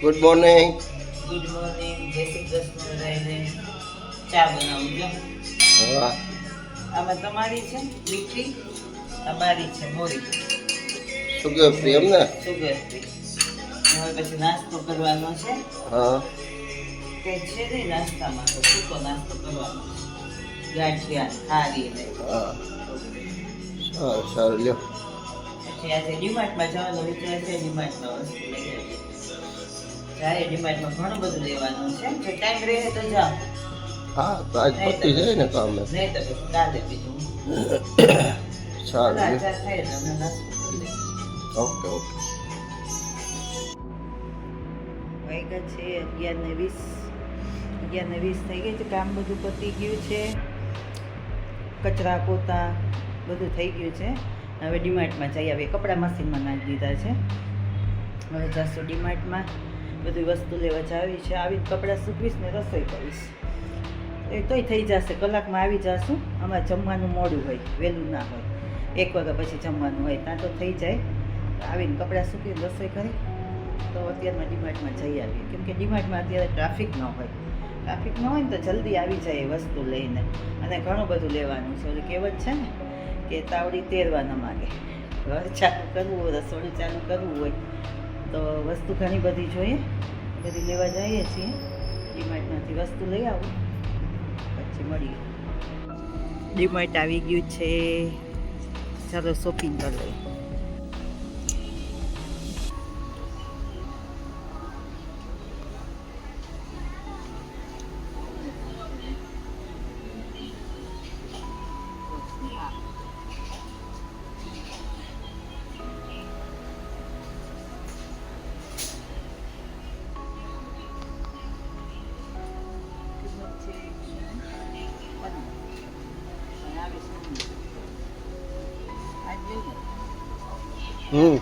Good morning. Good morning, જય શ્રી કૃષ્ણ બધાને. ચા બનાવું જો. હા, આમાં તમારી છે મીઠી, અમારી છે મોરી, સુગર ફ્રી એમ ને? Sugar free. હવે પછી નાસ્તો કરવાનો છે. હા, કંઈ છે નહીં નાસ્તામાં, તો સૂકો નાસ્તો કરવાનો છે. ગાંઠિયા ખારી ને હા, સારું સારું લ્યો. પછી આજે ડીમાર્ટમાં જવાનો વિચાર છે. ડીમાર્ટમાં વસ્તુ લઈ આવીએ. જાય ડીમાર્ટમાં ઘણું બધું લેવાનું છે. જો ટાઈમ રહે તો જાઓ, હા, તો આજ પતી જાય ને કામ એમ. નહીં તો પછી કાલે બીજું સારું લ્યો. આચાર થાય એટલે અમે નાસ્તો કરી લઈએ. Okay okay. વાગ્યા છે 11:20. 11:20 થઈ ગઈ છે. કામ બધું પતી ગયું છે. કચરા પોતા બધું થઈ ગયું છે. હવે ડીમાર્ટમાં જઈ આવીએ. કપડાં મશીનમાં નાખી દીધા છે. હવે જશું ડીમાર્ટમાં, બધી વસ્તુ લેવા જાવી છે. આવીને કપડાં સૂકવીશ ને રસોઈ કરીશ. એ તોય થઈ જશે, કલાકમાં આવી જશું. અમારે જમવાનું મોડું હોય, વહેલું ના હોય. 1 વાગ્યા પછી જમવાનું હોય, ત્યાં તો થઈ જાય. આવીને કપડાં સૂકવીને રસોઈ કરી તો અત્યારમાં ડીમાર્ટમાં જઈ આવીએ. કેમ કે ડીમાર્ટમાં અત્યારે ટ્રાફિક ન હોય. ટ્રાફિક ન હોય ને તો જલ્દી આવી જાય એ વસ્તુ લઈને. અને ઘણું બધું લેવાનું છે. ઓલી કહેવત છે ને કે તાવડી તેરવા ન માગે. ઘર ચાલુ કરવું હોય, રસોડું ચાલુ કરવું હોય તો વસ્તુ ઘણી બધી જોઈએ. બધી લેવા જઈએ છીએ. ડીમાર્ટમાંથી વસ્તુ લઈ આવું પછી મળીએ. ડીમાર્ટ આવી ગયું છે. ચાલો શોપિંગ કરી લઈએ. હમ.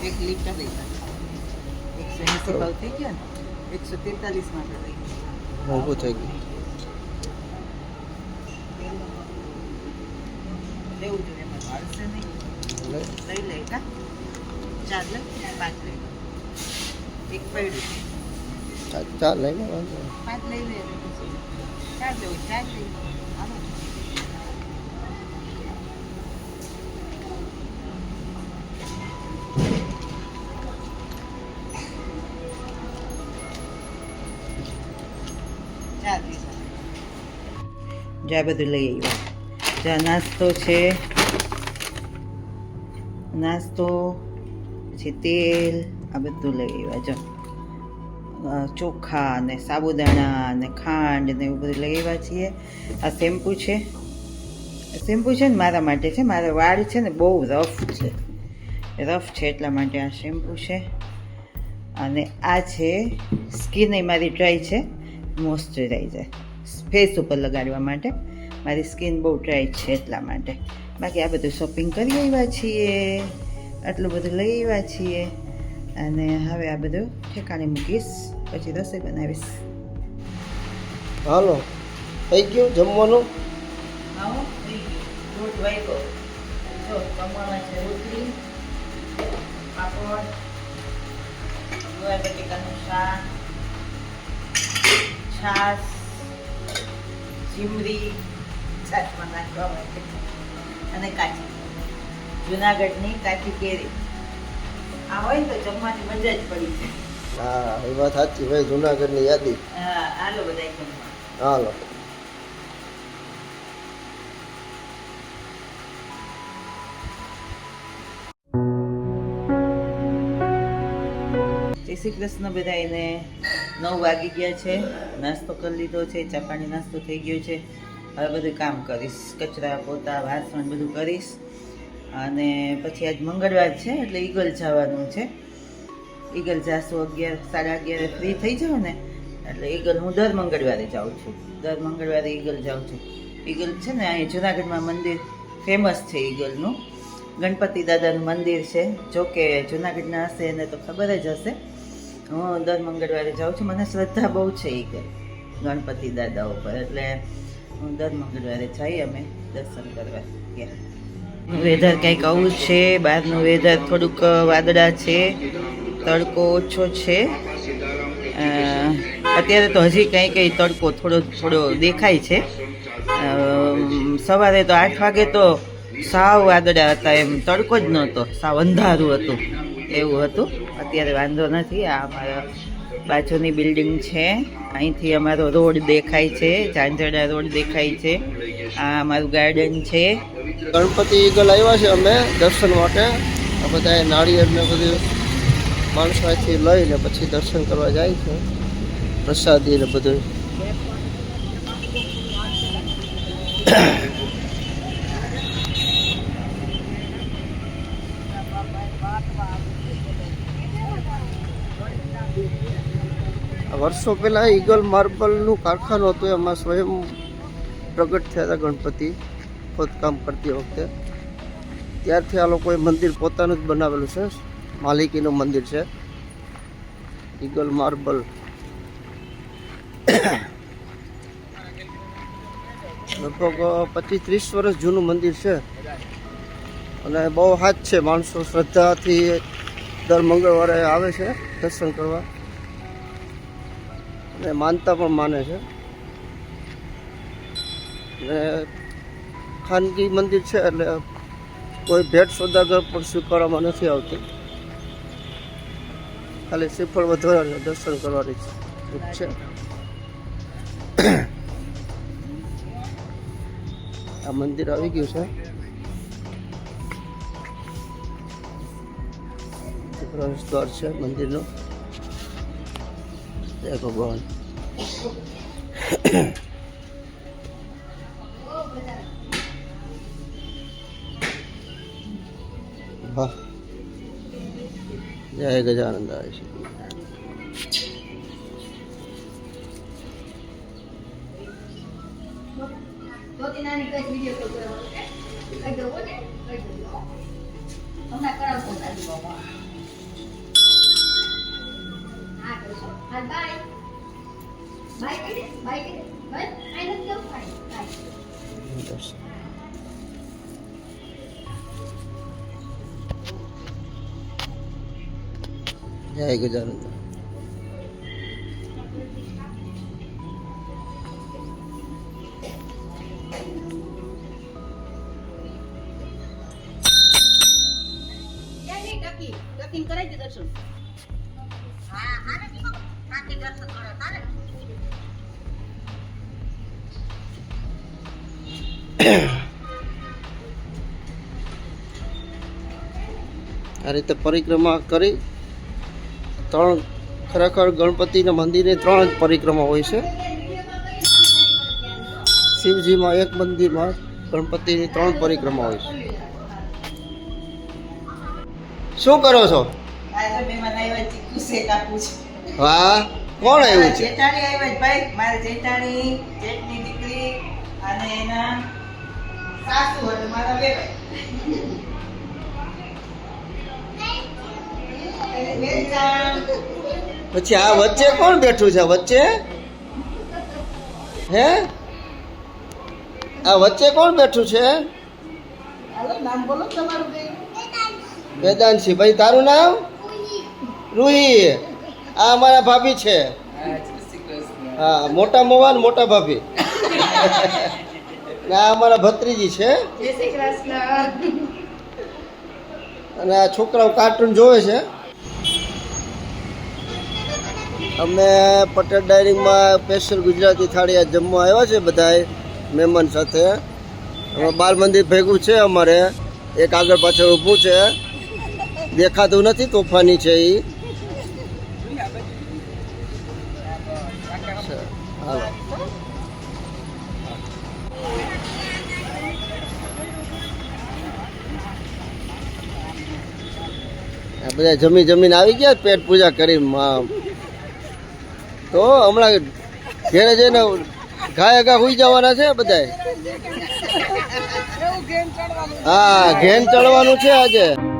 એક લીટર લઈ 180 ભાવ થઈ ગયા ને, 143 માં લઈ મોંઘું થઈ ગયું. લેવું જોઈએ. એમાં મળશે નહીં. લઈ લે કા 4 લઈ 5 લઈ એક પડ્યું ચાલ લઈને વાંધો 5 લઈ લે. પછી 4 લેવું 4 લઈ હાલો. જ્યાં બધું લઈ આવ્યા. જ્યાં નાસ્તો છે, નાસ્તો પછી તેલ, આ બધું લઈ આવ્યા. જો ચોખા ને સાબુદાણા ને ખાંડ ને એવું બધું લઈ આવ્યા છીએ. આ શેમ્પૂ છે. શેમ્પૂ છે ને મારા માટે છે. મારા વાળ છે ને બહુ રફ છે. રફ છે એટલા માટે આ શેમ્પૂ છે. અને આ છે સ્કિન એ મારી ડ્રાય છે. મોઇશ્ચરાઇઝર ફેસ ઉપર લગાડવા માટે. મારી સ્કિન બહુ ડ્રાય છે એટલા માટે. બાકી આ બધું શોપિંગ કરી આવ્યા છીએ. આટલું બધું લઈ આવ્યા છીએ. અને હવે આ બધું ઠેકાણે મૂકીશ, પછી રસોઈ બનાવીશ. હાલો, થઈ ગયું જમવાનું? આવો રોટ વાગ્યો. જો જમવામાં છે રોટલી, પાપડ, ગોળ બટેકાનું શાક, છાશ, જીમરી છાશમાં નાખવા માટે, અને કાચી જુનાગઢની કાચી કેરી. આ હોય ને તો જમવાની મજા જ પડી છે. હા, એ વાત સાચી ભાઈ. જુનાગઢની યાદી. હા, હાલો બધા જમવા. હાલો. જય શ્રી કૃષ્ણ બધાને. 9 વાગી ગયા છે. નાસ્તો કરી લીધો છે. ચા પાણી નાસ્તો થઈ ગયો છે. હવે બધું કામ કરીશ. કચરા પોતા વાસણ બધું કરીશ. અને પછી આજ મંગળવાર છે એટલે ઈગલ જવાનું છે. ઈગલ જાશું 11 સાડા 11 ફ્રી થઈ જાઉં ને એટલે ઈગલ હું દર મંગળવારે જાઉં છું. દર મંગળવારે ઈગલ જાઉં છું. ઈગલ છે ને અહીં જુનાગઢમાં મંદિર ફેમસ છે ઈગલનું. ગણપતિ દાદાનું મંદિર છે. જો કે જૂનાગઢના હશે એને તો ખબર જ હશે. હું દર મંગળવારે જાઉં છું. મને શ્રદ્ધા બહુ છે ઈગલ ગણપતિ દાદા ઉપર, એટલે હું દર મંગળવારે જઈએ અમે દર્શન કરવા ત્યાં. વેધર કંઈક આવું છે. બહારનું વેધર થોડુંક વાદળા છે, તડકો ઓછો છે. અત્યારે તો હજી કંઈ તડકો થોડો દેખાય છે. સવારે તો 8 વાગે તો સાવ વાદળા હતા, એમ તડકો જ નહોતો, સાવ અંધારું હતું એવું હતું. અત્યારે વાંધો નથી. આ અમારા બાજુની બિલ્ડિંગ છે. અહીંથી અમારો રોડ દેખાય છે, ઝાંઝરડા રોડ દેખાય છે. આ અમારું ગાર્ડન છે. ગણપતિ ઈગલ આવ્યા છે અમે દર્શન માટે. આ બધા નાળિયેર ને બધું માણસો અહીંથી લઈને પછી દર્શન કરવા જાય છે, પ્રસાદી ને બધું. વર્ષો પહેલાં ઈગલ માર્બલનું કારખાનું હતું, એમાં સ્વયં પ્રગટ થયા હતા ગણપતિ ખોદકામ કરતી વખતે. ત્યારથી આ લોકોએ મંદિર પોતાનું જ બનાવેલું છે, માલિકીનું મંદિર છે ઈગલ માર્બલ. લગભગ 25-30 વર્ષ જૂનું મંદિર છે અને બહુ હાથ છે. માણસો શ્રદ્ધાથી દર મંગળવારે આવે છે દર્શન કરવા અને માનતા પણ માને છે. અને ખાનગી મંદિર છે એટલે કોઈ ભેટ સોદાગર પણ સ્વીકારવામાં નથી આવતી. ખાલી શ્રીફળ વધારે દર્શન કરવાની છે. આ મંદિર આવી ગયું છે. પ્રવેશદ્વાર છે મંદિરનો. જય ભગવાન. વાહ, જય ગજાનંદાય. જય ગજાનંદ. આ રીતે પરિક્રમા કરી. ખરેખર ગણપતિના મંદિરની 3 જ પરિક્રમા હોય છે. શિવજીમાં એક મંદિરમાં ગણપતિની 3 પરિક્રમા હોય છે. શું કરો છો? વાહ, કોણ આવ્યું છે? જેઠાણી આવ્યા છે ભાઈ, મારા જેઠાણી, જેઠની દીકરી અને એના સાસુ અને મારા બેન. પછી આ વચ્ચે કોણ બેઠું છે? વચ્ચે હે? આ વચ્ચે કોણ બેઠું છે? વેદાંશી. ભાઈ તારું નામ? રૂહી. આ અમારા ભાભી છે. હા, મોટા મોવા ને મોટા ભાભી. આ અમારા ભત્રીજી છે. અને આ છોકરાઓ કાર્ટૂન જોવે છે. અમે પટેલ ડાઇનિંગમાં સ્પેશિયલ ગુજરાતી થાળી જમવા આવ્યા છે બધા મહેમાન સાથે. બાલ મંદિર ભેગું છે અમારે, એક આગળ પાછળ ઊભું છે, દેખાતું નથી, તોફાની છે એ. હાલો. બધા જમીને આવી ગયા પેટ પૂજા કરી. તો હમણાં ઘેરે જઈને ઘા હુઈ જવાના છે બધા. હા ઘેન ચડવાનું છે આજે.